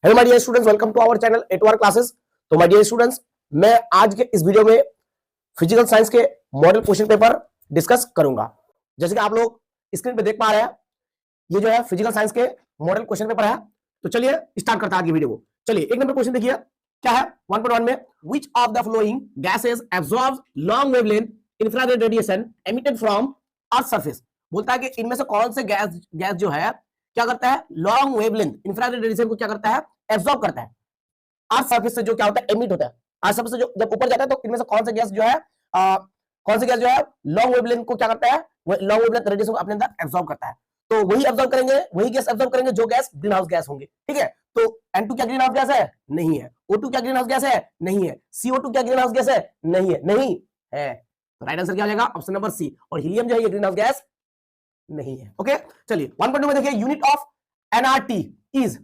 Hello my dear students, welcome to our channel Atwar classes. तो my dear students, मैं आज के इस वीडियो में फिजिकल साइंस के मॉडल क्वेश्चन पेपर डिस्कस करूंगा। जैसे कि आप लोग स्क्रीन पे देख पा रहे हैं, ये जो है फिजिकल साइंस के मॉडल क्वेश्चन पेपर है। तो चलिए स्टार्ट करते हैं आज की वीडियो को। चलिए एक नंबर क्वेश्चन देखिए, क्या है 1.1 में, which of the following gases absorbs long wavelength infrared radiation emitted from earth surface. बोलता है कि इनमें से कौन से गैस जो है क्या करता है, लॉन्ग वेवलेंथ इंफ्रारेड रेडिएशन को क्या करता है, एब्जॉर्ब करता है अर्थ सरफेस से, जो क्या होता है, एमिट होता है अर्थ सरफेस से जो जब ऊपर जाता है। तो इनमें से कौन सा गैस जो है कौन सा गैस जो है लॉन्ग वेवलेंथ को क्या करता है, लॉन्ग वेवलेंथ रेडिएशन को अपने अंदर एब्जॉर्ब करता है। तो वही एब्जॉर्ब करेंगे, वही गैस एब्जॉर्ब करेंगे जो गैस ग्रीन हाउस गैस होंगे। ठीक है, तो N2 क्या ग्रीन हाउस गैस है? नहीं है। O2 क्या ग्रीन हाउस गैस है? नहीं है। CO2 क्या ग्रीन हाउस गैस है? नहीं है। नहीं है, तो राइट आंसर क्या हो जाएगा? Option number C. और हीलियम जो है ये ग्रीन हाउस गैस नहीं है। ओके, चलिए 1.2 में देखिए, यूनिट ऑफ एनआरटी इज,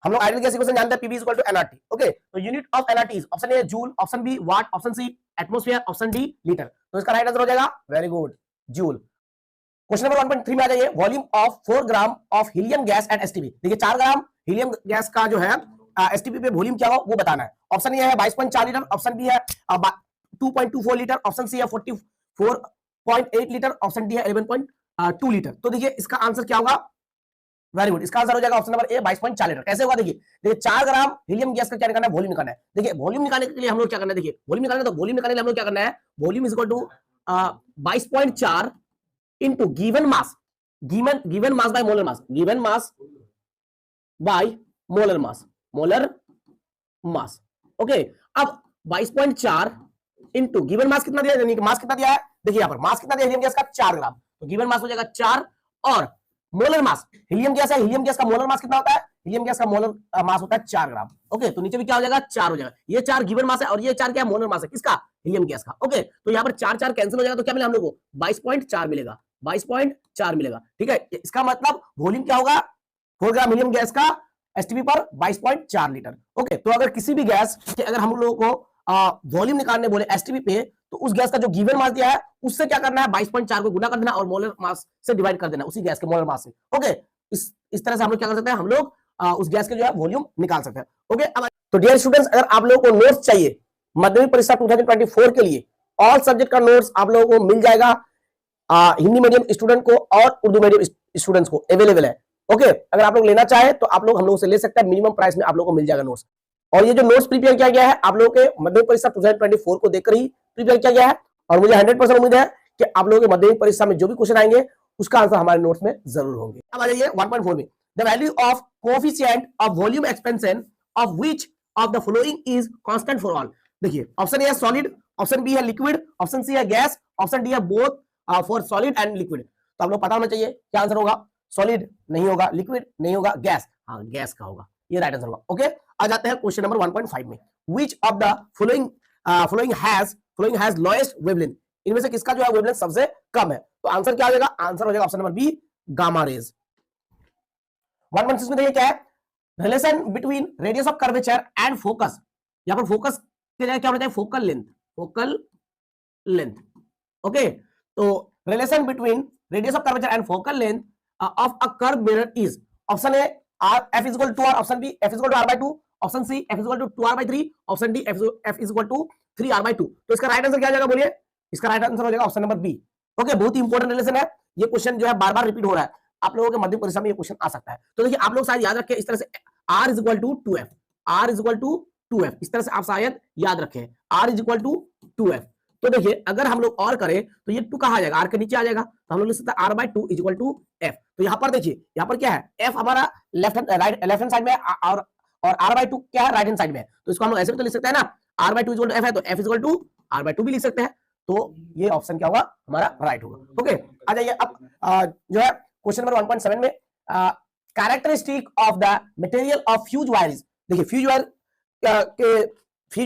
हम लोग आइडियल गैस इक्वेशन जानते हैं, PV equal to nRT. Okay, तो unit of nRT is, option A joule, option B watt, option C atmosphere, option D litre. तो इसका राइट आंसर हो जाएगा very good, joule. Question number 1.3 में आ जाइए, volume of 4 gram of helium gas at STP. देखिए 4 ग्राम helium gas का जो है एसटीपी पे वॉल्यूम क्या हो वो बताना है। ऑप्शन ए है 22.4 लीटर, ऑप्शन बी है 2.24 लीटर, ऑप्शन सी है 44.8 लीटर, ऑप्शन डी है 11.2 लीटर। तो देखिए इसका आंसर क्या होगा? वेरी गुड, इसका आंसर हो जाएगा ऑप्शन नंबर ए 22.4 लीटर। कैसे होगा? देखिए 4 ग्राम हीलियम गैस का क्या निकालना है, वॉल्यूम निकालना है। देखिए वॉल्यूम निकालने के लिए हम लोग क्या करना है, देखिए वॉल्यूम निकालना है, तो वॉल्यूम निकालने के लिए हम लोग क्या करना है, volume is equal to 22.4 into given mass, given mass by molar mass, given mass by molar mass, molar mass. Okay, अब 22.4 इनटू गिवन मास कितना दिया है, यानी कि मास कितना दिया है, देखिए यहां पर मास कितना दिया है हीलियम गैस का 4 ग्राम, तो गिवन मास हो जाएगा 4, और मोलर मास हीलियम गैस है, हीलियम गैस का मोलर मास कितना होता है, हीलियम गैस का मोलर मास होता है 4 ग्राम। ओके, तो नीचे भी क्या हो जाएगा, 4 हो जाएगा। ये 4 गिवन मास है और ये 4 क्या है, मोलर मास है, किसका, हीलियम गैस का। ओके, तो यहाँ पर 4 4 कैंसिल हो जाएगा, तो क्या मिला हम लोग को, 22.4 मिलेगा, 22.4 मिलेगा। ठीक है, इसका मतलब वॉल्यूम क्या होगा, 4 ग्राम हीलियम गैस का एसटीपी पर 22.4 लीटर। ओके, तो अगर किसी भी गैस के अगर हम लोगों को वॉल्यूम निकालने बोले एसटीपी पे, तो उस गैस का जो गिवन मास दिया है उससे क्या करना है, 22.4 को गुना कर देना और मोलर मास से डिवाइड कर देना, उसी गैस के मोलर मास से। ओके, इस तरह से हम लोग क्या कर सकते हैं, हम लोग उस गैस के जो है वॉल्यूम निकाल सकते हैं। ओके, अब तो डियर स्टूडेंट्स, अगर आप लोगों को नोट्स चाहिए माध्यमिक परीक्षा 2024 के लिए, ऑल सब्जेक्ट का नोट्स आप लोगों को मिल जाएगा। हिंदी मीडियम स्टूडेंट को और उर्दू मीडियम स्टूडेंट्स को अवेलेबल है। ओके, अगर आप लोग लेना चाहे तो आप लोग हम लोग से ले सकते हैं, मिनिमम प्राइस में आप लोग को मिल जाएगा नोट्स। और ये जो नोट्स प्रिपेयर किया गया है आप लोगों के माध्यमिक परीक्षा 2024 को देखकर ही प्रिपेयर किया गया है, और मुझे 100% उम्मीद है कि आप लोगों के माध्यमिक परीक्षा में जो भी क्वेश्चन आएंगे उसका आंसर हमारे नोट्स में जरूर होंगे। अब आ जाइए 1.4 में, the value of coefficient of volume expansion of which of the following is constant for all. देखिए ऑप्शन ए है सॉलिड, ऑप्शन बी है लिक्विड, ऑप्शन सी है गैस, ऑप्शन डी है both for solid and liquid. तो आप लोग पता होना चाहिए क्या आंसर होगा, सॉलिड नहीं होगा, लिक्विड नहीं होगा, गैस, हाँ गैस का होगा, ये राइट आंसर होगा। ओके, आ जाते हैं क्वेश्चन नंबर 1.5 में, which of the following has lowest wavelength. इनमें से किसका जो है वेवलेंथ सबसे कम है? तो आंसर क्या हो जाएगा, आंसर हो जाएगा option number B, gamma rays. 1.6 में देखिए क्या है, relation between radius of curvature and focus. यहां पर फोकस के जगह क्या होना चाहिए, focal length, focal length. Okay, तो relation between radius of curvature and focal length of a curve mirror is, option A f is equal to r, option B f is equal to r/2, option C f is equal to 2r/3, option D f is equal to 3r/2। तो इसका right answer क्या आ जाएगा, बोलिए? इसका right answer हो जाएगा option number B. Okay, बहुत ही important relation है, ये क्वेश्चन जो है बार बार रिपीट हो रहा है, आप लोगों के मध्य परीक्षा में ये क्वेश्चन आ सकता है। तो देखिए आप लोग शायद याद रखें इस तरह से, r is equal to 2f, r is equal to 2f, इस तरह से आप शायद याद रखें, r is equal to 2f। तो देखिए अगर हम लोग और करें तो ये 2 कहाँ आ जाएगा, r के नीचे आ जाएगा, तो हम लोग लिख सकते हैं r/2 is equal to f। तो यहाँ पर देखिए, यहाँ पर क्या है, f हमारा लेफ्ट हैंड साइड में है, और r/2 क्या है, राइट हैंड साइड में है। तो इसको हम लोग ऐसे भी तो लिख सकते हैं ना, r/2 is equal to f है, तो f is equal to r/2 भी लिख सकते हैं। तो ये ऑप्शन क्या होगा, हमारा राइट होगा। ओके, आ जाइए अब जो है क्वेश्चन नंबर 1.7 में, characteristic of the material of fuse wire. देखिए फ्यूज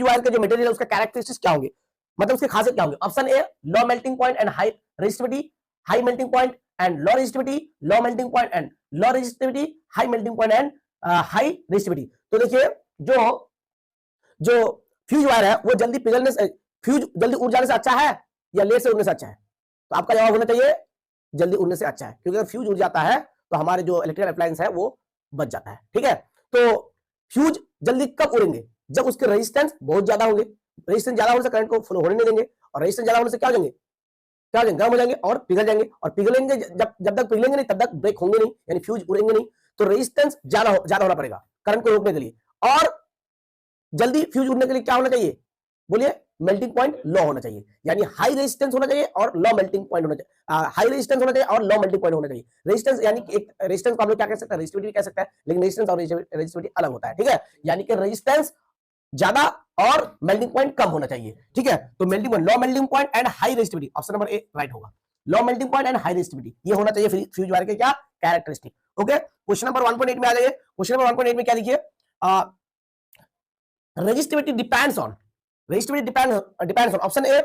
वायर के जो मटेरियल है उसका कैरेक्टरिस्टिक्स क्या होंगे, मतलब उसकी खासियत क्या होंगे। Option A low melting point and high resistivity, high melting point and low resistivity, low melting point and low resistivity, high melting point and high resistivity. तो देखिए जो जो फ्यूज वायर है वो जल्दी पिघलने से, फ्यूज जल्दी उड़ जाने से अच्छा है या लेट से उड़ने से अच्छा है? तो आपका जवाब होना चाहिए जल्दी उड़ने से अच्छा है, क्योंकि अगर फ्यूज उड़ जाता है तो हमारे जो इलेक्ट्रिकल अप्लायंस है वो बच जाता है। ठीक है, तो फ्यूज जल्दी कब उड़ेंगे? जब उसके रेजिस्टेंस बहुत ज्यादा होंगे। रेजिस्टेंस ज्यादा होने से करंट को फ्लो होने नहीं देंगे, और रेजिस्टेंस ज्यादा होने से क्या हो जाएंगे, क्या हो जाएंगे, गर्म हो जाएंगे और पिघल जाएंगे। और पिघलेंगे जब तक पिघलेंगे नहीं तब तक ब्रेक होंगे नहीं, यानी फ्यूज उड़ेंगे नहीं। तो रेजिस्टेंस ज्यादा होना पड़ेगा करंट को रोकने के लिए। और जल्दी फ्यूज उड़ने के लिए क्या होना चाहिए, बोलिए, मेल्टिंग पॉइंट लो होना चाहिए, यानी हाई रेजिस्टेंस होना चाहिए और लो मेल्टिंग पॉइंट होना चाहिए। हाई रेजिस्टेंस होना चाहिए और लो मेल्टिंग पॉइंट होना चाहिए। रेजिस्टेंस यानी कि एक रेजिस्टेंस को हम लोग क्या कह सकते हैं, रेजिस्टिविटी कह सकते हैं, लेकिन रेजिस्टेंस और रेजिस्टिविटी अलग होता है, ठीक है। यानी कि रेजिस्टेंस ज्यादा और मेल्टिंग पॉइंट कम होना चाहिए, ठीक है। तो melting point, low melting point and high resistivity, option number A right होगा। Low melting point and high resistivity, ये होना चाहिए फ्यूज वायर के क्या कैरेक्टरिस्टिक। ओके, क्वेश्चन नंबर 1.8 में आ जाइए। क्वेश्चन नंबर 1.8 में क्या देखिए, resistivity depends on option A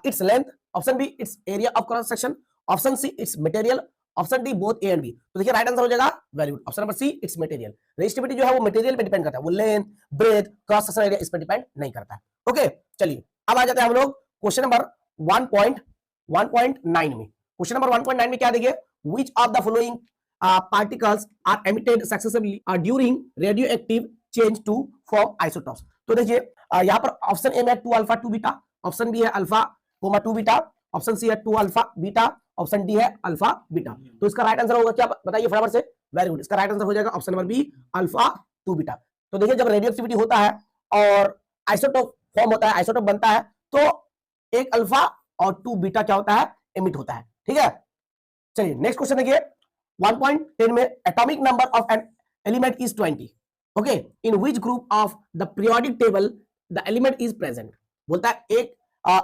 its length, option B its area of cross section, option C its material, option D both A and B. तो देखिए राइट आंसर हो जाएगा very good, option number C it's material. Resistivity जो है वो material पे depend करता है, वो length, breadth, cross section area इस पर डिपेंड नहीं करता है। ओके, चलिए अब आ जाते हैं हम लोग क्वेश्चन नंबर 1.9 में। क्वेश्चन नंबर 1.9 में क्या देखिए, which of the following particles are emitted successively during radioactive change to form isotopes. तो देखिए यहाँ पर ऑप्शन ए में 2 अल्फा 2 बीटा, ऑप्शन बी है अल्फा 2 बीटा, ऑप्शन सी है 2 अल्फा बीटा, ऑप्शन डी है अल्फा बीटा। तो इसका राइट आंसर होगा क्या, बताइए फटाफट से। वेरी गुड, इसका राइट आंसर हो जाएगा option number B alpha 2 beta. तो देखिए जब रेडियोएक्टिविटी होता है और आइसोटोप फॉर्म होता है, आइसोटोप बनता है, तो एक अल्फा और 2 बीटा क्या होता है, एमिट होता है, ठीक है। चलिए नेक्स्ट क्वेश्चन देखिए 1.10 में, atomic number of an element is 20, okay, in which group of the periodic table the element is present. बोलता है एक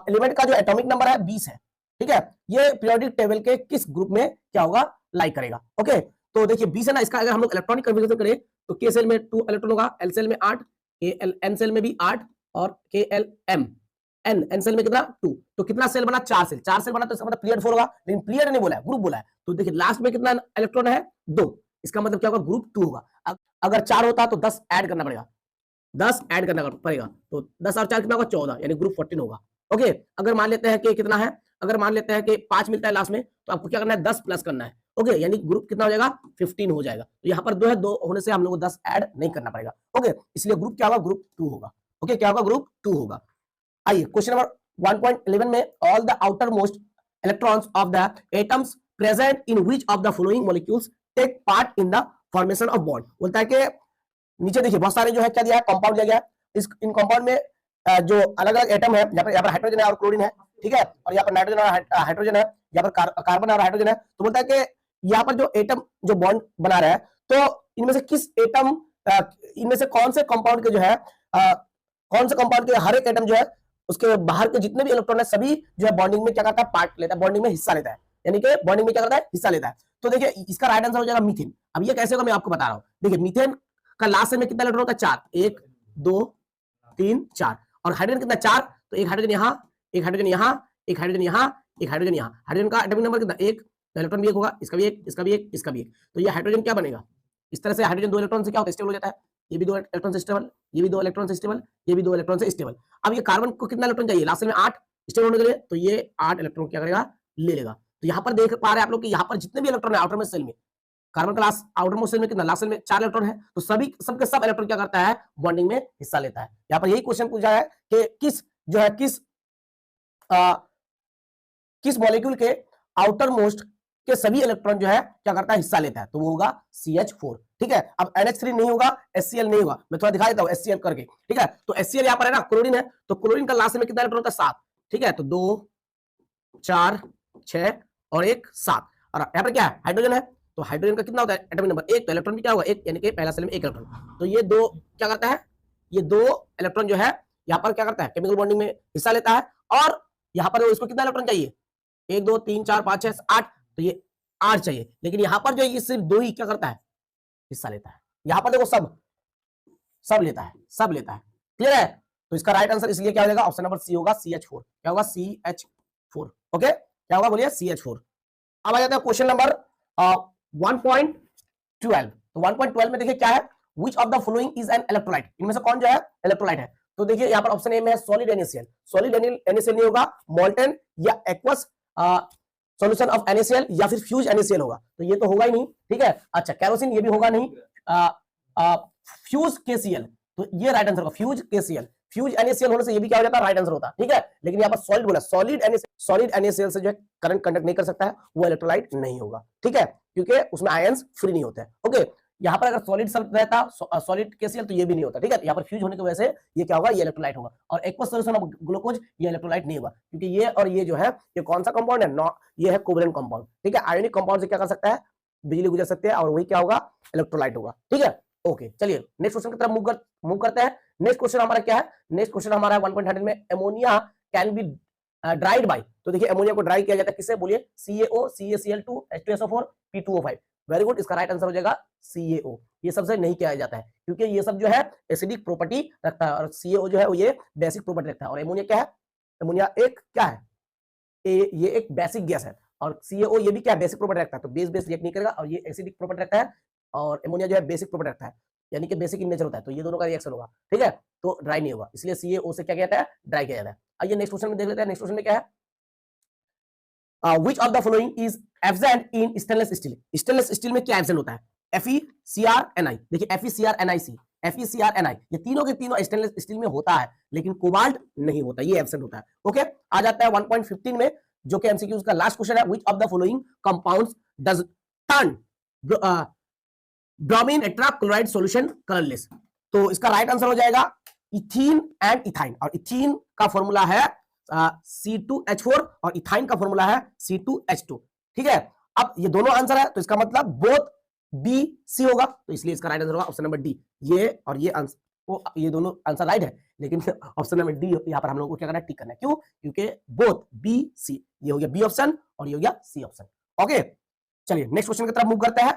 एलिमेंट का जो एटॉमिक नंबर है 20 है, ठीक है, ये पीरियोडिक टेबल के किस ग्रुप में क्या होगा, लाइक करेगा। ओके, तो देखिए 20 है ना, इसका अगर हम लोग इलेक्ट्रॉनिक कन्फिगरेशन करें तो के सेल में 2 इलेक्ट्रॉन होगा, एल सेल में 8, एन सेल में भी 8 और के एल एम एन सेल में कितना 2। तो कितना सेल बना, 4 सेल, 4 सेल बना, तो इसका मतलब पीरियड 4 होगा, लेकिन पीरियड नहीं बोला है, ग्रुप बोला है। तो देखिए लास्ट में कितना इलेक्ट्रॉन है, 2, इसका मतलब क्या होगा, ग्रुप 2 होगा। अगर 4 होता तो 10 ऐड करना पड़ेगा, 10 ऐड करना पड़ेगा, तो 10 और 4 कितना होगा, 14, यानी ग्रुप 14 होगा। ओके, अगर मान लेते हैं कि कितना है, अगर मान लेते हैं कि 5 मिलता है लास्ट में, तो आपको क्या करना है, 10 प्लस करना है। ओके, यानी ग्रुप कितना हो जाएगा, 15 हो जाएगा। तो यहाँ पर 2 है, 2 होने से हम लोग को 10 ऐड नहीं करना पड़ेगा। ओके, इसलिए ग्रुप क्या होगा, ग्रुप 2 होगा। ओके, क्या होगा, ग्रुप 2 होगा। आइए क्वेश्चन नंबर 1.11 में, all the outer most electrons of the atoms present in which of the following molecules take part in the formation of bond. बोलता है कि नीचे देखिए बहुत सारे जो है क्या दिया है, कंपाउंड दिया गया है। इन कंपाउंड में जो अलग अलग एटम है, यहाँ पर हाइड्रोजन है और क्लोरीन है, ठीक है, और यहाँ पर नाइट्रोजन और हाइड्रोजन है, यहाँ पर कार्बन और हाइड्रोजन है। तो बोलता है कि यहाँ पर जो एटम जो बॉन्ड बना रहा है, तो इनमें से किस एटम, इनमें से कौन से कंपाउंड के जो है, कौन से कंपाउंड के हर एक एटम जो है उसके बाहर के जितने भी इलेक्ट्रॉन है सभी जो है बॉन्डिंग में क्या करता है, पार्ट लेता है, बॉन्डिंग में हिस्सा लेता है, यानी कि बॉन्डिंग में क्या करता है, हिस्सा लेता है। तो देखिए इसका राइट आंसर हो जाएगा मीथेन। अब ये कैसे होगा मैं आपको बता रहा हूँ। देखिए मीथेन का लास्ट सेल में कितना इलेक्ट्रॉन होता है, 4, 1 2 3 4, और हाइड्रोजन कितना, 4, तो एक हाइड्रोजन यहाँ, एक हाइड्रोजन यहाँ, एक हाइड्रोजन यहाँ, एक हाइड्रोजन यहाँ। हाइड्रोजन का एटॉमिक नंबर कितना, 1, तो इलेक्ट्रॉन भी 1 होगा, इसका भी 1, इसका भी 1, इसका भी 1। तो ये हाइड्रोजन क्या बनेगा, इस तरह से हाइड्रोजन 2 इलेक्ट्रॉन से क्या होता है, स्टेबल हो जाता है। ये भी 2 इलेक्ट्रॉन से स्टेबल, ये भी 2 इलेक्ट्रॉन से स्टेबल, ये भी 2 इलेक्ट्रॉन से स्टेबल। अब ये कार्बन को कितना इलेक्ट्रॉन चाहिए, लास्ट सेल में 8 स्टेबल होने के लिए, तो ये 8 इलेक्ट्रॉन क्या करेगा, ले लेगा। तो यहाँ पर देख पा रहे हैं आप लोग कि यहाँ पर जितने भी इलेक्ट्रॉन है आउटर मोस्ट सेल में, कार्बन का लास्ट आउटर मोस्ट सेल में कितना, लास्ट सेल में 4 इलेक्ट्रॉन है, तो सभी सबके सब इलेक्ट्रॉन क्या करता है, बॉन्डिंग में हिस्सा लेता है। यहाँ पर यही क्वेश्चन पूछा है कि किस जो है किस मॉलिक्यूल के आउटर मोस्ट के सभी इलेक्ट्रॉन जो है क्या करता है, हिस्सा लेता है, तो वो होगा CH4, ठीक है। अब NH3 नहीं होगा, HCl नहीं होगा, मैं थोड़ा दिखा देता हूं HCl करके, ठीक है। तो HCl यहाँ पर है ना, क्लोरीन है, तो क्लोरीन का लास्ट में कितना इलेक्ट्रॉन होता है, 7, ठीक है। तो 2 4 6 और 1 7, और यहाँ पर क्या है, हाइड्रोजन है, तो हाइड्रोजन का कितना होता है एटॉमिक नंबर 1, तो इलेक्ट्रॉन भी क्या होगा 1, यानी कि पहला सेल में 1 इलेक्ट्रॉन। तो ये 2 क्या करता है, ये 2 इलेक्ट्रॉन जो है यहाँ पर क्या करता है, केमिकल बॉन्डिंग में हिस्सा लेता है, और यहाँ पर इसको कितना इलेक्ट्रॉन चाहिए, 1 2 3 4 5 6 8, तो ये 8 चाहिए, लेकिन यहाँ पर जो ये सिर्फ 2 ही क्या करता है, हिस्सा लेता है। यहाँ पर देखो सब लेता है, सब लेता है, क्लियर है। तो इसका राइट आंसर इसलिए क्या हो जाएगा, ऑप्शन नंबर सी होगा, CH4। क्या होगा, CH4। ओके, क्या होगा बोलिए, CH4। अब आ जाता है क्वेश्चन नंबर 1.12। तो 1.12 में देखिए क्या है, which of the following is an electrolyte, इनमें से कौन जो है इलेक्ट्रोलाइट है। तो देखिए यहाँ पर ऑप्शन ए में है सॉलिड NaCl, सॉलिड NaCl नहीं होगा, मोल्टन या एक्वस सॉल्यूशन ऑफ NaCl या फिर फ्यूज NaCl होगा, तो ये तो होगा ही नहीं, ठीक है। अच्छा, कैरोसिन ये भी होगा नहीं, फ्यूज केसीएल, तो ये राइट आंसर होगा, फ्यूज केसीएल। फ्यूज NaCl होने से ये भी क्या हो जाता है, राइट आंसर होता है, ठीक है। लेकिन यहाँ पर सॉलिड बोला, सॉलिड NaCl से जो है करंट कंडक्ट नहीं कर सकता है, वो इलेक्ट्रोलाइट नहीं होगा, ठीक है, क्योंकि उसमें आयंस फ्री नहीं होते हैं। ओके, यहाँ पर अगर सॉलिड सब रहता, सॉलिड केसीएल, तो ये भी नहीं होता, ठीक है। यहाँ पर फ्यूज होने की वजह से ये क्या होगा, ये इलेक्ट्रोलाइट होगा। और एक्वस सॉल्यूशन ऑफ ग्लूकोज, ये इलेक्ट्रोलाइट नहीं होगा, क्योंकि ये और ये जो है, ये कौन सा कंपाउंड है, ये है कोवेलेंट कंपाउंड, ठीक है। आयोनिक कंपाउंड से क्या कर सकता है, बिजली गुजर सकती है, और वही क्या होगा, इलेक्ट्रोलाइट होगा, ठीक है। ओके, चलिए नेक्स्ट क्वेश्चन की तरफ मूव करते हैं। नेक्स्ट क्वेश्चन हमारा क्या है, नेक्स्ट क्वेश्चन हमारा 1.100 में ammonia can be dried by, तो देखिए अमोनिया को ड्राई किया जाता है किससे, बोलिए, CaO, CaCl2, H2SO4, P2O5। Very good, इसका राइट आंसर हो जाएगा CaO। ये सबसे नहीं किया जाता है, क्योंकि ये सब जो है एसिडिक प्रॉपर्टी रखता है, और CaO जो है वो ये बेसिक प्रॉपर्टी रखता है। और अमोनिया क्या है, अमोनिया एक क्या है, ये एक बेसिक गैस है, और CaO ये भी क्या बेसिक प्रॉपर्टी रखता है, तो बेस रिएक्ट नहीं करेगा, और ये एसिडिक प्रॉपर्टी रखता है, और अमोनिया जो है बेसिक प्रॉपर्टी रखता है, यानी कि बेसिक इन नेचर होता है, तो ये दोनों का रिएक्शन होगा, ठीक है, तो ड्राई नहीं होगा, इसलिए CaO से क्या किया जाता है, ड्राई किया जाता है। आइए नेक्स्ट क्वेश्चन में देख लेते हैं। नेक्स्ट क्वेश्चन में क्या है, which of the following is absent in stainless steel? Stainless steel में क्या एब्सेंट होता है, FeCrNi, देखिए FeCrNiC, FeCrNi, ये तीनों के तीनों स्टेनलेस स्टील में होता है, लेकिन कोबाल्ट नहीं होता, ये एब्सेंट होता है। ओके, आ जाता है 1.15 में, जो कि MCQ का लास्ट क्वेश्चन है, which of the following compounds does turn bromine tetrachloride solution colourless? तो इसका राइट आंसर हो जाएगा इथीन एंड इथाइन, और इथीन का फॉर्मूला है C2H4, और इथाइन का फॉर्मूला है C2H2, ठीक है। अब ये दोनों आंसर है, तो इसका मतलब बोथ B C होगा, तो इसलिए इसका राइट आंसर होगा ऑप्शन नंबर डी। ये और ये आंसर, ये दोनों आंसर राइट है, लेकिन ऑप्शन नंबर डी यहाँ पर हम लोग को क्या करना है, टिक करना है, क्यों, क्योंकि बोथ B C, ये हो गया बी ऑप्शन और ये हो गया सी ऑप्शन। ओके, चलिए नेक्स्ट क्वेश्चन की तरफ मूव करते हैं।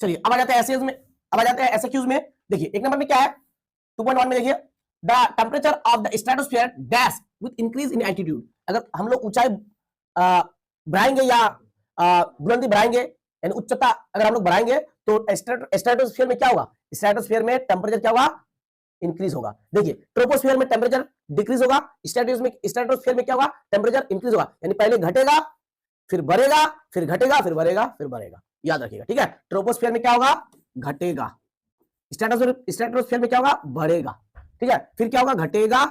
चलिए अब आ जाते हैं एसएज में, अब आ जाते हैं एसक्यूज में। देखिए एक नंबर में क्या है, 2.1 में देखिए, the temperature of the stratosphere dash with increase in altitude. अगर हम लोग ऊंचाई बढ़ाएंगे या बुलंदी बढ़ाएंगे, यानी उच्चता अगर हम लोग बढ़ाएंगे, तो स्ट्रेटोस्फीयर में क्या होगा, स्ट्रेटोस्फीयर में टेम्परेचर क्या होगा, इंक्रीज होगा। देखिए ट्रोपोस्फीयर में टेम्परेचर डिक्रीज होगा, स्ट्रेटोस्फीयर में क्या होगा, टेम्परेचर इंक्रीज होगा, यानी पहले घटेगा फिर बढ़ेगा फिर घटेगा फिर बढ़ेगा फिर बढ़ेगा, याद रखिएगा, ठीक है। ट्रोपोस्फीयर में क्या होगा, घटेगा, स्ट्रेटोस्फीयर में क्या होगा, बढ़ेगा, ठीक है, फिर क्या होगा, घटेगा,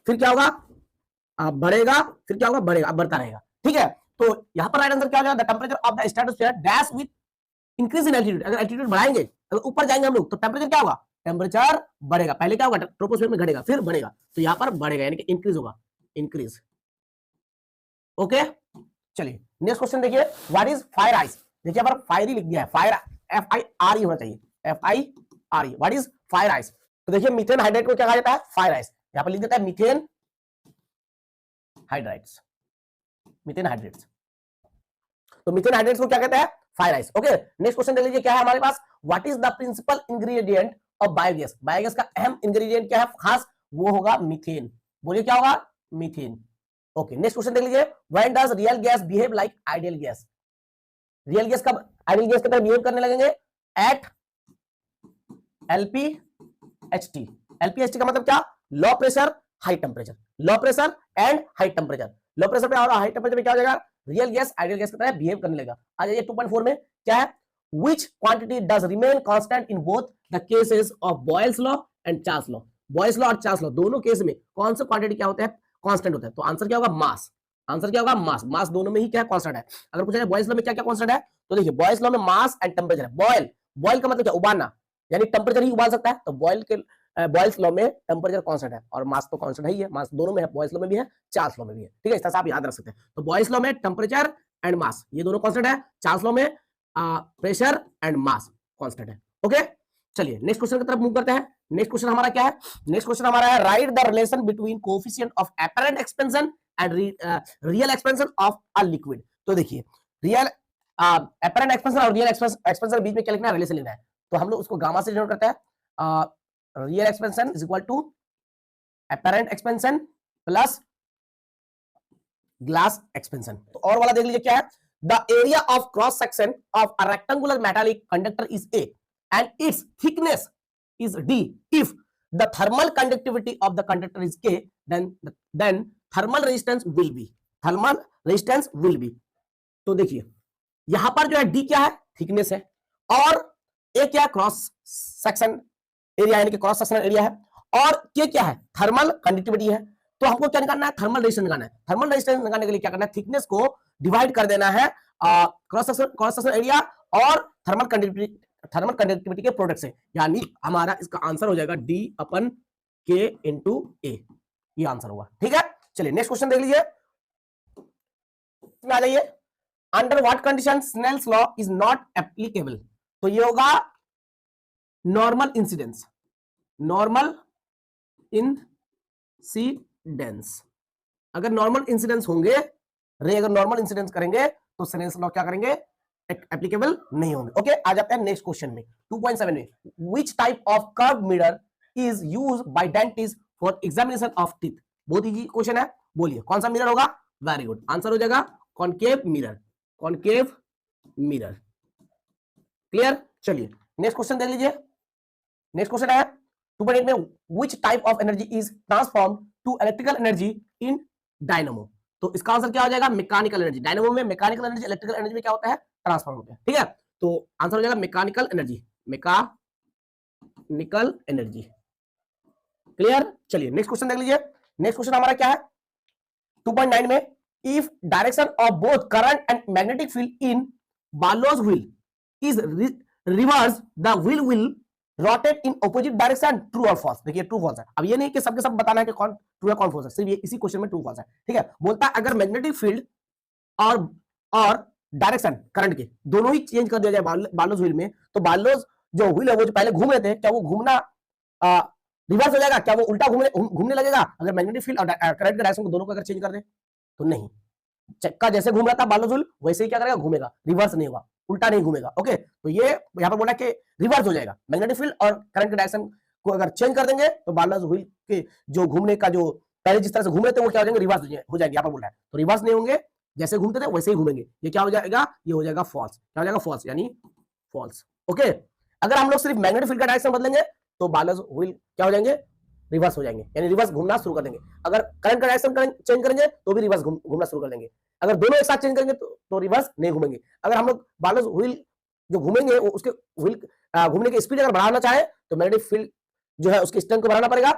फिर क्या होगा, बढ़ेगा, फिर क्या होगा, बढ़ेगा, बढ़ता रहेगा, ठीक है। तो यहां पर राइट आंसर क्या हो जाएगा, the temperature of the stratosphere dash with increase in altitude. अगर एल्टीट्यूड बढ़ाएंगे, अगर ऊपर जाएंगे हम लोग, तो टेम्परेचर क्या होगा, टेम्परेचर बढ़ेगा, पहले क्या होगा, ट्रोपोस्फीयर में घटेगा फिर बढ़ेगा, तो यहां पर बढ़ेगा यानी कि इंक्रीज होगा, इंक्रीज। ओके, चलिए नेक्स्ट क्वेश्चन देखिए, व्हाट इज फायर आइस। देखिए यहाँ पर फायरी लिख दिया है, फायर FIRE होना चाहिए, FIRE, what is fire ice. तो देखिए मीथेन हाइड्राइड को क्या कहा जाता है, फायर आइस, यहाँ पर लिख देता है मीथेन हाइड्राइड्स, मीथेन हाइड्रेट्स, तो मीथेन हाइड्रेट्स को क्या कहते हैं, fire ice. Okay, next question देख लीजिए, क्या है हमारे पास, what is the principal ingredient of biogas. Biogas का अहम इंग्रेडिएंट क्या है खास, वो होगा मीथेन, बोलिए क्या होगा, मीथेन। ओके, नेक्स्ट क्वेश्चन देख लीजिए, when does real gas behave like ideal gas. Real gas कब आइडियल गैस की तरह बिहेव करने लगेंगे, एट LPHT। LPHT का मतलब क्या, low pressure high temperature, low pressure and high temperature, low pressure पे और हाई टेम्परेचर पे क्या हो जाएगा, रियल गैस आइडियल गैस की तरह बिहेव करने लगेगा। आ जाइए 2.4 में क्या है, which quantity does remain constant in both the cases of Boyle's law and Charles law। Boyle's law और Charles law दोनों केस में कौन सा क्वांटिटी क्या होता है, कांस्टेंट होता है। तो आंसर क्या होगा, मास, आंसर क्या होगा, मास, मास दोनों में ही क्या कांस्टेंट है। अगर पूछा जाए बॉयल्स लॉ में क्या क्या कांस्टेंट है, तो देखिए बॉयल्स लॉ में मास एंड टेम्परेचर है। बॉयल का मतलब क्या, उबालना, यानी टेम्परेचर ही उबाल सकता है, तो बॉयल्स लॉ में टेम्परेचर कांस्टेंट है और मास तो कांस्टेंट ही है, मास दोनों में है, बॉयल्स लॉ में भी है, चार्ल्स लॉ में भी है, ठीक है, इस तरह से आप याद रख सकते हैं। तो बॉयल्स लॉ में टेम्परेचर एंड मास ये दोनों कांस्टेंट है, चार्ल्स लॉ में प्रेशर एंड मास कांस्टेंट है। ओके, चलिए नेक्स्ट क्वेश्चन की तरफ मूव करते हैं। नेक्स्ट क्वेश्चन हमारा क्या है, नेक्स्ट क्वेश्चन हमारा है, right the relation between coefficient of apparent expansion and real expansion of a liquid. तो देखिए रियल अपैरेंट एक्सपेंशन और रियल एक्सपेंशन के बीच में क्या लिखना है, रिलेशन लिखना है, तो हम लोग उसको गामा से डिनोट करते हैं, real expansion is equal to apparent expansion plus glass expansion. तो और वाला देख लीजिए क्या है, the area of cross section of a rectangular metallic conductor is A and its thickness is D if the thermal conductivity of the conductor is K, then thermal resistance will be। तो देखिए यहां पर जो है D क्या है, thickness है, और A क्या, क्रॉस सेक्शन एरिया यानी कि क्रॉस सेक्शनल एरिया है, और के क्या है, थर्मल कंडक्टिविटी है। तो हमको क्या निकालना है, थर्मल रेजिस्टेंस निकालना है। थर्मल रेजिस्टेंस निकालने के लिए क्या करना है, थिकनेस को डिवाइड कर देना है क्रॉस सेक्शनल एरिया और थर्मल कंडक्टिविटी के प्रोडक्ट से, यानी हमारा इसका आंसर हो जाएगा डी अपन के इंटू ए, ये आंसर होगा। ठीक है, चलिए नेक्स्ट क्वेश्चन देख लीजिए, आ जाइए। Under what condition Snell's law is not applicable, तो ये होगा नॉर्मल इंसिडेंस, नॉर्मल इंसिडेंस। अगर नॉर्मल इंसिडेंस होंगे, अगर नॉर्मल इंसिडेंस करेंगे तो स्नेल्स लॉ क्या करेंगे, एप्लीकेबल नहीं होंगे। ओके, आ जाते हैं नेक्स्ट क्वेश्चन में 2.7 में, which type of curve mirror is used by dentist for examination of teeth. बहुत इजी क्वेश्चन है, बोलिए कौन सा मिरर होगा, वेरी गुड, आंसर हो जाएगा concave mirror, concave mirror. Clear, चलिए नेक्स्ट क्वेश्चन देख लीजिए। नेक्स्ट क्वेश्चन है 2.8 में, which type of energy is transform to electrical energy in dynamo. तो इसका आंसर क्या हो जाएगा, मैकेनिकल एनर्जी। डायनामो में मैकेनिकल एनर्जी इलेक्ट्रिकल एनर्जी में क्या होता है, ट्रांसफॉर्म होता है। ठीक है, तो आंसर हो जाएगा mechanical energy, mechanical energy. Clear, चलिए नेक्स्ट क्वेश्चन देख लीजिए। नेक्स्ट क्वेश्चन हमारा क्या है 2.9 में, if direction of both current and magnetic field in Barlow's wheel is reverse, the wheel will rotate in opposite direction, true और फॉल्स। देखिए true false है, अब ये नहीं कि सबके सब बताना है कि कौन ट्रू है कौन फॉल्स है, सिर्फ ये इसी क्वेश्चन में ट्रू फॉल्स है। ठीक है, बोलता है अगर मैग्नेटिक फील्ड और डायरेक्शन करंट के दोनों ही चेंज कर दिया जाए बार्लोज व्हील में, तो बार्लोज जो व्हील है वो जो पहले घूम रहे थे, क्या वो घूमना रिवर्स हो जाएगा, क्या वो उल्टा घूमने लगेगा अगर मैग्नेटिक फील्ड और करंट के डायरेक्शन को दोनों को अगर चेंज कर दे, तो नहीं। चक्का जैसे घूम रहा था बार्लोज व्हील वैसे ही क्या करेगा, घूमेगा, रिवर्स नहीं होगा, उल्टा नहीं घूमेगा। ओके, तो ये यहाँ पर बोला कि रिवर्स हो जाएगा, मैग्नेटिक फील्ड और करंट के डायरेक्शन को अगर चेंज कर देंगे तो बार्लोज व्हील के जो घूमने का जो पहले जिस तरह से घूम रहे थे वो क्या हो जाएंगे, रिवर्स हो जाएंगे। यहाँ पर बोला है तो रिवर्स नहीं होंगे, जैसे घूमते थे वैसे ही घूमेंगे। ये क्या हो जाएगा, ये हो जाएगा फॉल्स। क्या हो जाएगा, फॉल्स, यानी फॉल्स। ओके, अगर हम लोग सिर्फ मैग्नेटिक फील्ड का डायरेक्शन बदलेंगे तो बार्लोज व्हील क्या हो जाएंगे, रिवर्स हो जाएंगे, यानी रिवर्स घूमना शुरू कर देंगे। अगर करंट का डायरेक्शन चेंज करेंगे तो भी रिवर्स घूमना शुरू कर देंगे। अगर दोनों एक साथ चेंज करेंगे तो रिवर्स नहीं घूमेंगे। अगर हम लोग बार्लोज व्हील जो घूमेंगे उसके व्हील घूमने की स्पीड अगर बढ़ाना चाहे तो मैग्नेटिक फील्ड जो है उसकी स्ट्रेंथ को बढ़ाना पड़ेगा,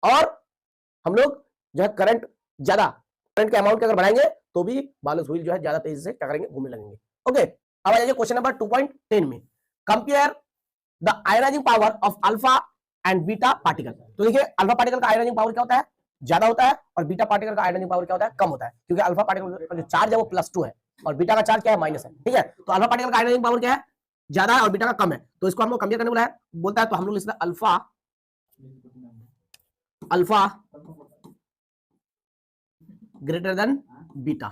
और हम लोग जो है करंट के अमाउंट के अगर बढ़ाएंगे तो भी बार्लोज व्हील जो है ज्यादा तेजी से क्या करेंगे, घूमने लगेंगे। ओके, अब आ जाइए क्वेश्चन नंबर 2.10 में, compare the ionising power of alpha and beta particle. तो देखिए अल्फा पार्टिकल का आयनाइजिंग पावर क्या होता है, ज्यादा होता है, और बीटा पार्टिकल का आयनाइजिंग पावर क्या होता है, कम होता है, क्योंकि अल्फा पार्टिकल का जो चार्ज है वो +2 है और बीटा का चार्ज क्या है, -है। ठीक है, तो अल्फा पार्टिकल का आयनाइजिंग पावर क्या है, ज्यादा है और बीटा का कम है, तो इसको हम लोग कंपेयर करने बोलता है, तो हम लोग लिखते हैं alpha greater than beta.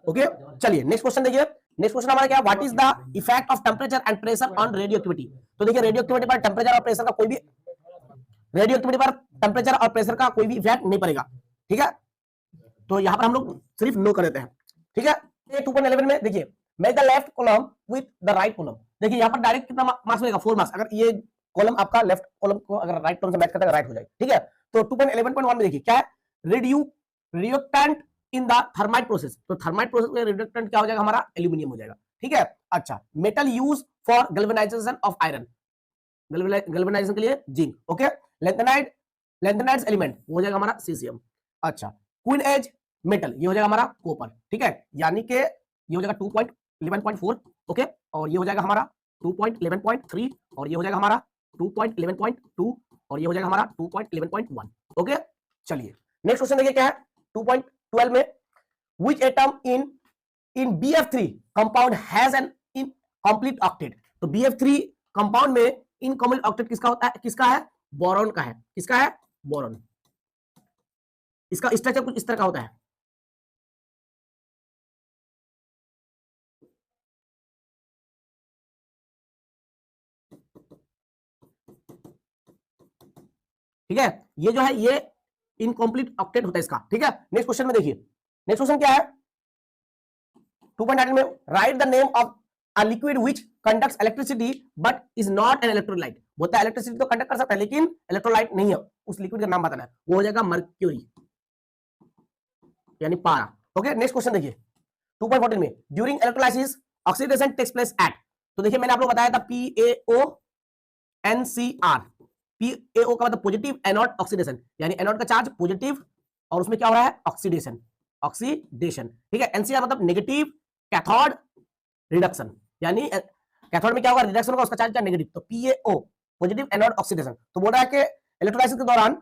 Okay, चलिए नेक्स्ट क्वेश्चन देखिए। नेक्स्ट क्वेश्चन हमारा क्या है, what is the effect of temperature and pressure on radio activity. तो देखिए रेडियो एक्टिविटी पर टेम्परेचर और प्रेशर का कोई भी इफेक्ट नहीं पड़ेगा। ठीक है, तो यहां पर हम लोग सिर्फ नो कर देते हैं। ठीक है, 2.11 में देखिए, match the left column with the right column. देखिए यहां पर डायरेक्ट कितना मार्क्स मिलेगा, 4 मार्क्स, अगर ये कॉलम आपका लेफ्ट कॉलम को अगर राइट कॉलम से मैच करता है राइट हो जाएगा। ठीक है, तो 2.11.1 में देखिए क्या है, reductant in the thermite process. तो थर्माइट प्रोसेस में रिडक्टेंट क्या हो जाएगा, हमारा एल्यूमिनियम हो जाएगा। ठीक है, अच्छा, metal use for galvanisation of iron, galvanisation के लिए जिंक। ओके, लैंथेनाइड्स एलिमेंट वो हो जाएगा हमारा सीसियम। अच्छा, क्वीन एज मेटल ये हो जाएगा हमारा कॉपर। ठीक है, यानी कि ये हो जाएगा 2.11.4। ओके, और ये हो जाएगा हमारा 2.11.3, और ये हो जाएगा हमारा 2.11.2, और ये हो जाएगा हमारा 2.11.1। ओके, चलिए नेक्स्ट क्वेश्चन देखिए क्या है 2.12 में, which atom in BF3 compound has an incomplete octet. तो BF3 कंपाउंड में इनकम्प्लीट ऑक्टेट किसका होता है, किसका है, बोरॉन का है। किसका है, बोरॉन। इसका स्ट्रक्चर कुछ इस तरह का होता है। ठीक है, ये जो है ये इनकम्प्लीट ऑक्टेट होता है इसका। ठीक है, नेक्स्ट क्वेश्चन में देखिए, नेक्स्ट क्वेश्चन क्या है 2.9 में, right the name of a liquid which conducts electricity but is not an electrolyte. बोलता है इलेक्ट्रिसिटी तो कंडक्ट कर सकता है लेकिन इलेक्ट्रोलाइट नहीं है, उस लिक्विड का नाम बताना है, वो हो जाएगा मर्क्यूरी यानी पारा। ओके, नेक्स्ट क्वेश्चन देखिए 2.14 में, during electrolysis oxidation takes place at. तो देखिए मैंने आप लोग बताया था PaONCr, PaO का मतलब पॉजिटिव एनोड ऑक्सीडेशन, यानी एनोड का चार्ज पॉजिटिव और उसमें क्या हो रहा है, ऑक्सीडेशन, ऑक्सीडेशन, ठीक है। NCR मतलब नेगेटिव कैथोड रिडक्शन, यानी कैथोड में क्या होगा, रिडक्शन होगा, उसका चार्ज क्या, नेगेटिव, तो PaO पॉजिटिव एनोड ऑक्सीडेशन। तो बोल रहा है कि इलेक्ट्रोलाइसिस के दौरान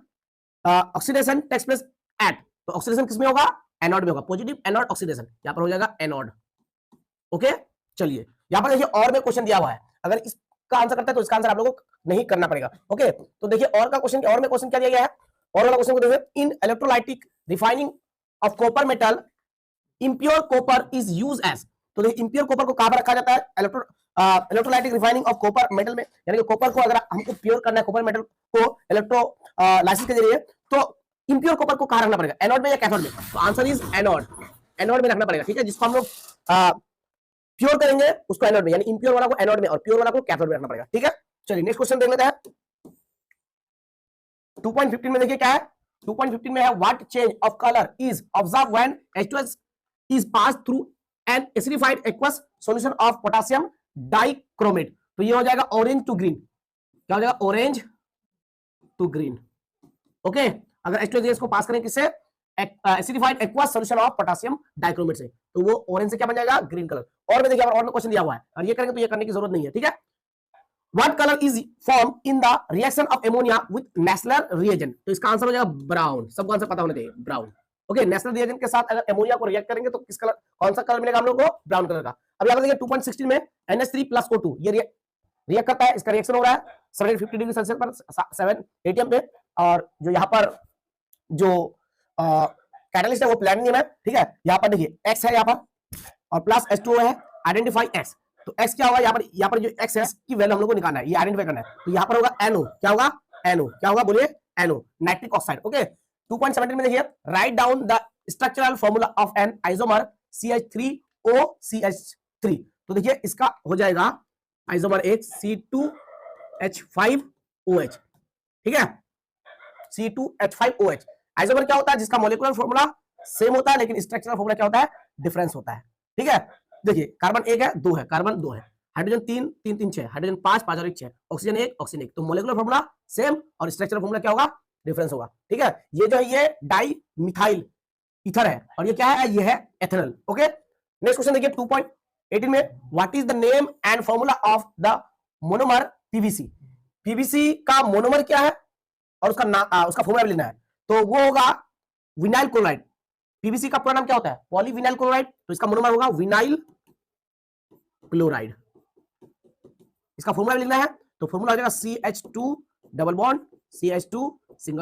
ऑक्सीडेशन टेक्स प्लेस एट, तो ऑक्सीडेशन किसमें होगा, एनोड में होगा, पॉजिटिव एनोड ऑक्सीडेशन, यहां पर हो जाएगा एनोड। ओके, चलिए यहां पर देखिए और में क्वेश्चन दिया हुआ है, अगर इसका आंसर करता है तो इसका आंसर आप लोगों को नहीं करना पड़ेगा। ओके, तो देखिए और का क्वेश्चन, और में क्वेश्चन क्या दिया गया है, और वाला क्वेश्चन को देखिए, in electrolytic refining of copper metal impure copper is use as, तो देखिए इम्प्योर कॉपर को कहां पर रखा जाता है, electrolytic refining of copper metal में, यानी कि कॉपर को अगर हमको प्योर करना है, कॉपर मेटल को इलेक्ट्रोलाइसिस के जरिए, तो इम्प्योर कॉपर को कहां रखना पड़ेगा, एनोड में या कैथोड में, तो आंसर इज एनोड, एनोड में रखना पड़ेगा, ठीक है। जिसको हम लोग प्योर करेंगे उसको एनोड में, यानी इम्प्योर वाला को एनोड में और प्योर वाला को कैथोड में रखना पड़ेगा, ठीक है। चलिए नेक्स्ट क्वेश्चन देख लेते हैं। 2.15 में देखिए क्या है, 2.15 में है, what change of colour is observe when H2S is passed through an acidified aqueous solution of potassium dichromate, तो ये हो जाएगा ऑरेंज टू ग्रीन, क्या हो जाएगा, ऑरेंज टू ग्रीन। ओके, अगर H2S को पास करें किससे, acidified aqueous solution of potassium dichromate से, तो वो ऑरेंज से क्या बन जाएगा, ग्रीन कलर। और में देखिए और में क्वेश्चन दिया हुआ है, और ये करेंगे तो ये करने की जरूरत नहीं है, ठीक है। What colour is form in the reaction of ammonia with Nessler reagent, तो इसका आंसर हो जाएगा ब्राउन, सबको आंसर पता होना चाहिए, ब्राउन। ओके, नेशनल रिएजेंट के साथ अगर एमोनिया को रिएक्ट करेंगे तो किस कलर, कौन सा कलर मिलेगा हम लोग को, ब्राउन कलर का। अब यहां पर देखिए 2.16 में NH3 + O2 ये रिएक्ट करता है, इसका रिएक्शन हो रहा है 750 डिग्री सेल्सियस पर 7 atm पे, और जो यहाँ पर जो कैटलिस्ट है वो प्लैटिनम है, ठीक है। यहाँ पर देखिए X है यहाँ पर और प्लस H2O है, आइडेंटिफाई X, तो X क्या होगा, यहाँ पर जो X है की वैल्यू हम लोग को निकालना है, ये आइडेंटिफाई करना है, तो यहाँ पर होगा NO, क्या होगा, NO, क्या होगा बोलिए, NO, नाइट्रिक ऑक्साइड। ओके, 2.17 में देखिए, write down the structural formula of an isomer CH3OCH3, तो देखिए इसका हो जाएगा आइसोमर एक C2H5OH, ठीक है, C2H5OH। आइसोमर क्या होता है, जिसका मॉलिक्यूलर फॉर्मूला सेम होता है लेकिन स्ट्रक्चरल फॉर्मूला क्या होता है, डिफरेंस होता है, ठीक है। देखिए कार्बन 1 है, 2 है, कार्बन 2 है, हाइड्रोजन 3 3 3 6, हाइड्रोजन 5 5 और 1 6, ऑक्सीजन 1 ऑक्सीजन 1, तो मॉलिक्यूलर फॉर्मूला सेम और स्ट्रक्चरल फॉर्मूला क्या होगा, डिफरेंस होगा, ठीक है। ये जो है ये डाई मिथाइल ईथर है और ये क्या है, ये है एथेनॉल। ओके, नेक्स्ट क्वेश्चन देखिए 2.18 में, what is the name and formula of the monomer PVC, PVC का मोनोमर क्या है और उसका फॉर्मूला भी लेना है, तो वो होगा विनाइल क्लोराइड। PVC का पूरा नाम क्या होता है, पॉलीविनाइल क्लोराइड, तो इसका मोनोमर होगा विनाइल क्लोराइड, इसका फॉर्मूला भी लिखना है, तो फॉर्मूला हो जाएगा CH2 double bond CH2 single